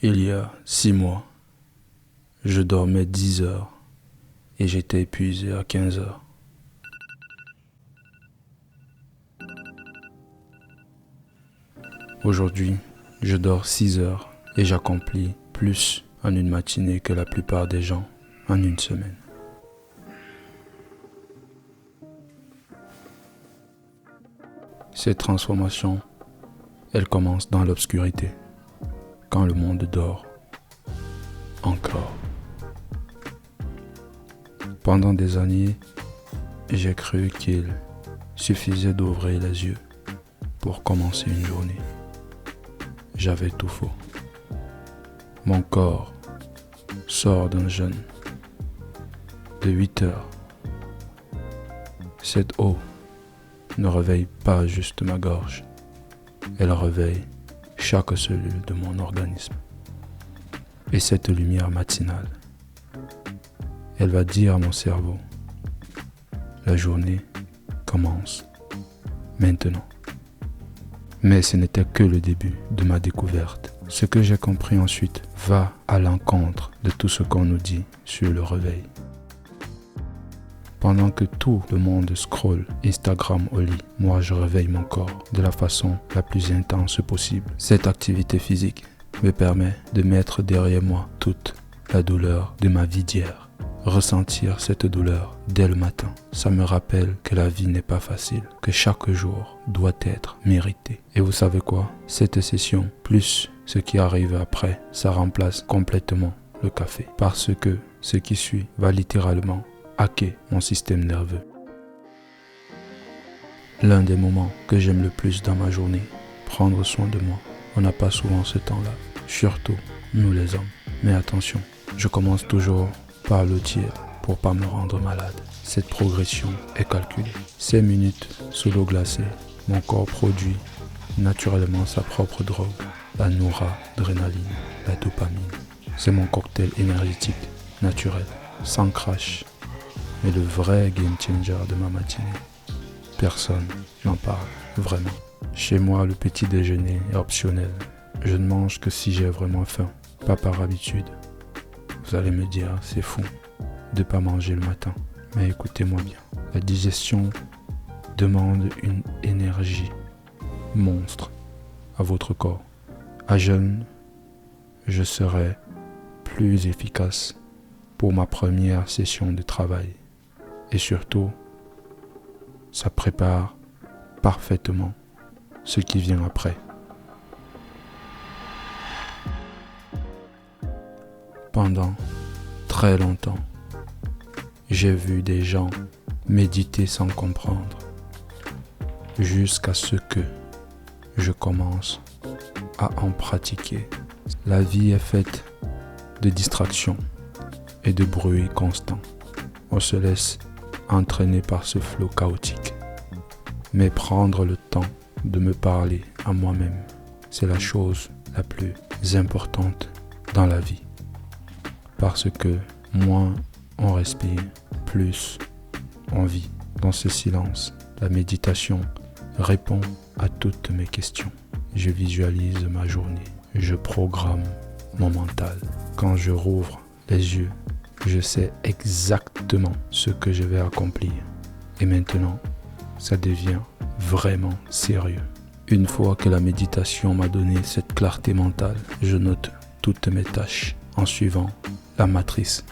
Il y a 6 mois, je dormais 10 heures et j'étais épuisé à 15 heures. Aujourd'hui, je dors 6 heures et j'accomplis plus en une matinée que la plupart des gens en une semaine. Cette transformation, elle commence dans l'obscurité, quand le monde dort encore. Pendant des années, j'ai cru qu'il suffisait d'ouvrir les yeux pour commencer une journée. J'avais tout faux. Mon corps sort d'un jeûne de 8 heures. Cette eau ne réveille pas juste ma gorge, elle réveille chaque cellule de mon organisme. Et cette lumière matinale, elle va dire à mon cerveau, la journée commence maintenant. Mais ce n'était que le début de ma découverte. Ce que j'ai compris ensuite va à l'encontre de tout ce qu'on nous dit sur le réveil. Pendant que tout le monde scrolle Instagram au lit, moi je réveille mon corps de la façon la plus intense possible. Cette activité physique me permet de mettre derrière moi toute la douleur de ma vie d'hier. Ressentir cette douleur dès le matin, ça me rappelle que la vie n'est pas facile, que chaque jour doit être mérité. Et vous savez quoi? Cette session, plus ce qui arrive après, ça remplace complètement le café. Parce que ce qui suit va littéralement hacker mon système nerveux. L'un des moments que j'aime le plus dans ma journée, prendre soin de moi. On n'a pas souvent ce temps-là, surtout nous les hommes. Mais attention, je commence toujours par le tir pour pas me rendre malade. Cette progression est calculée. 5 minutes sous l'eau glacée, mon corps produit naturellement sa propre drogue, la noradrénaline, la dopamine. C'est mon cocktail énergétique naturel, sans crash, mais le vrai game changer de ma matinée. Personne n'en parle vraiment. Chez moi, le petit déjeuner est optionnel. Je ne mange que si j'ai vraiment faim, pas par habitude. Vous allez me dire, c'est fou de ne pas manger le matin. Mais écoutez-moi bien, la digestion demande une énergie monstre à votre corps. À jeûne, je serai plus efficace pour ma première session de travail. Et surtout, ça prépare parfaitement ce qui vient après. Pendant très longtemps, j'ai vu des gens méditer sans comprendre, jusqu'à ce que je commence à en pratiquer. La vie est faite de distractions et de bruit constant. On se laisse entraîner par ce flot chaotique. Mais prendre le temps de me parler à moi-même, c'est la chose la plus importante dans la vie. Parce que moins on respire, plus on vit. Dans ce silence, la méditation répond à toutes mes questions. Je visualise ma journée, je programme mon mental. Quand je rouvre les yeux, je sais exactement ce que je vais accomplir. Et maintenant, ça devient vraiment sérieux. Une fois que la méditation m'a donné cette clarté mentale, je note toutes mes tâches en suivant la matrice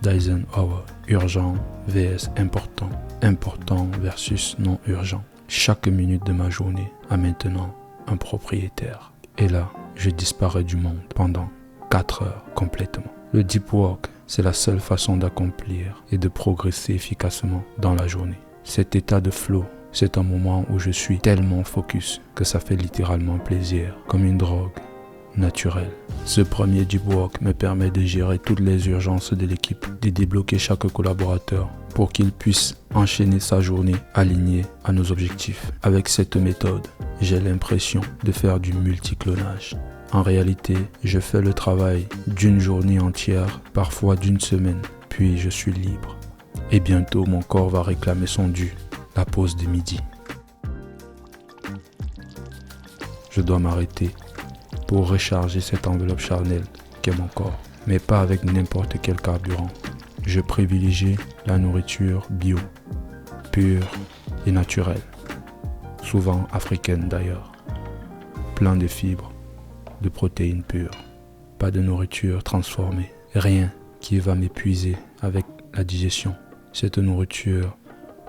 d'Eisenhower. Urgent vs important, important versus non urgent. Chaque minute de ma journée a maintenant un propriétaire. Et là, je disparais du monde pendant 4 heures complètement. Le deep work, c'est la seule façon d'accomplir et de progresser efficacement dans la journée. Cet état de flow, c'est un moment où je suis tellement focus que ça fait littéralement plaisir, comme une drogue naturelle. Ce premier deep work me permet de gérer toutes les urgences de l'équipe, de débloquer chaque collaborateur pour qu'il puisse enchaîner sa journée alignée à nos objectifs. Avec cette méthode, j'ai l'impression de faire du multiclonage. En réalité, je fais le travail d'une journée entière, parfois d'une semaine, puis je suis libre. Et bientôt, mon corps va réclamer son dû, la pause de midi. Je dois m'arrêter pour recharger cette enveloppe charnelle qu'est mon corps, mais pas avec n'importe quel carburant. Je privilégie la nourriture bio, pure et naturelle, souvent africaine d'ailleurs, plein de fibres, de protéines pures, pas de nourriture transformée, rien qui va m'épuiser avec la digestion. Cette nourriture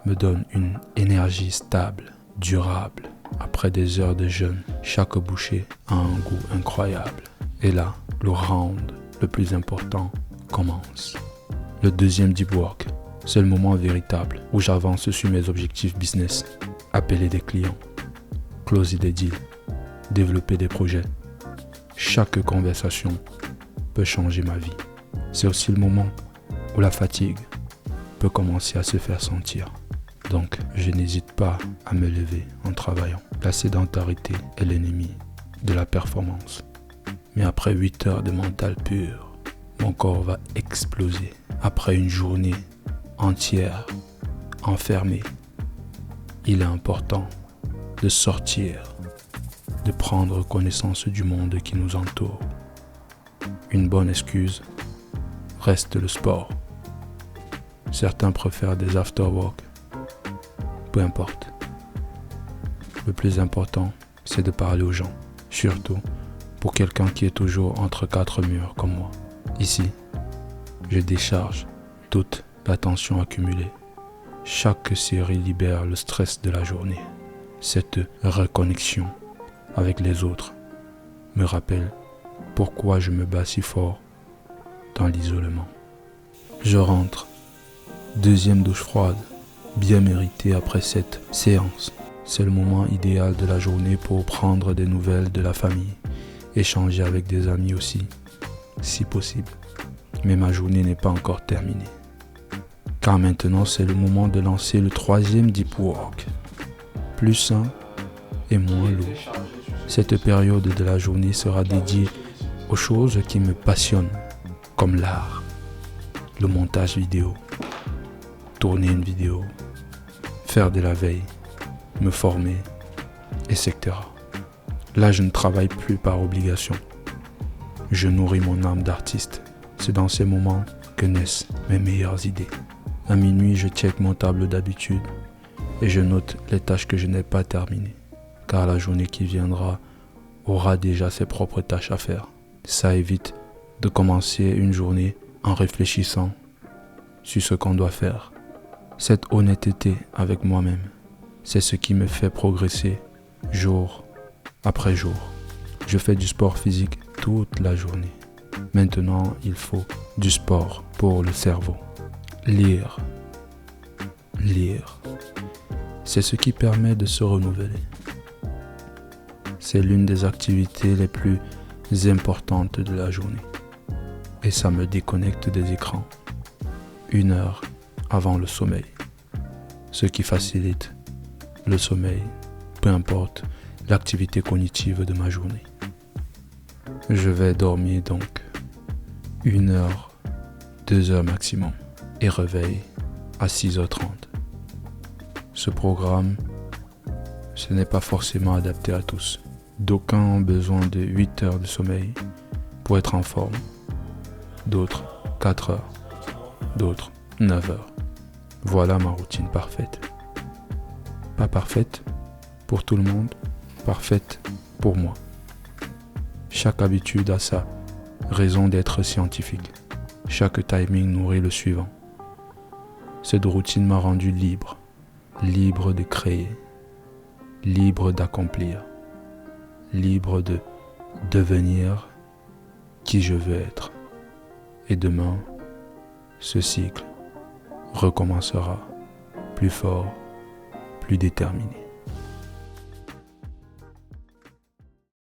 me donne une énergie stable, durable. Après des heures de jeûne, chaque bouchée a un goût incroyable. Et là, le round le plus important commence. Le deuxième deep work, c'est le moment véritable où j'avance sur mes objectifs business. Appeler des clients, closer des deals, développer des projets. Chaque conversation peut changer ma vie. C'est aussi le moment où la fatigue peut commencer à se faire sentir. Donc, je n'hésite pas à me lever en travaillant. La sédentarité est l'ennemi de la performance. Mais après 8 heures de mental pur, mon corps va exploser. Après une journée entière enfermée, il est important de sortir, de prendre connaissance du monde qui nous entoure. Une bonne excuse reste le sport. Certains préfèrent des after-work. Peu importe. Le plus important, c'est de parler aux gens. Surtout pour quelqu'un qui est toujours entre 4 murs comme moi. Ici, je décharge toute la tension accumulée. Chaque série libère le stress de la journée. Cette reconnexion avec les autres me rappelle pourquoi je me bats si fort dans l'isolement. Je rentre. Deuxième douche froide, bien méritée après cette séance. C'est le moment idéal de la journée pour prendre des nouvelles de la famille, échanger avec des amis aussi, si possible. Mais ma journée n'est pas encore terminée. Car maintenant, c'est le moment de lancer le troisième deep work. Plus sain et moins lourd. Cette période de la journée sera dédiée aux choses qui me passionnent, comme l'art, le montage vidéo, tourner une vidéo, faire de la veille, me former, etc. Là, je ne travaille plus par obligation. Je nourris mon âme d'artiste. C'est dans ces moments que naissent mes meilleures idées. À minuit, je check mon tableau d'habitude et je note les tâches que je n'ai pas terminées. Car la journée qui viendra aura déjà ses propres tâches à faire. Ça évite de commencer une journée en réfléchissant sur ce qu'on doit faire. Cette honnêteté avec moi-même, c'est ce qui me fait progresser jour après jour. Je fais du sport physique toute la journée. Maintenant, il faut du sport pour le cerveau. Lire. C'est ce qui permet de se renouveler. C'est l'une des activités les plus importantes de la journée. Et ça me déconnecte des écrans 1 heure avant le sommeil. Ce qui facilite le sommeil, peu importe l'activité cognitive de ma journée. Je vais dormir donc 1 heure, 2 heures maximum et réveil à 6h30. Ce programme, ce n'est pas forcément adapté à tous. D'aucuns ont besoin de 8 heures de sommeil pour être en forme. D'autres 4 heures, d'autres 9 heures. Voilà ma routine parfaite. Pas parfaite pour tout le monde, parfaite pour moi. Chaque habitude a sa raison d'être scientifique. Chaque timing nourrit le suivant. Cette routine m'a rendu libre de créer, libre d'accomplir, libre de devenir qui je veux être. Et demain, ce cycle recommencera plus fort, plus déterminé.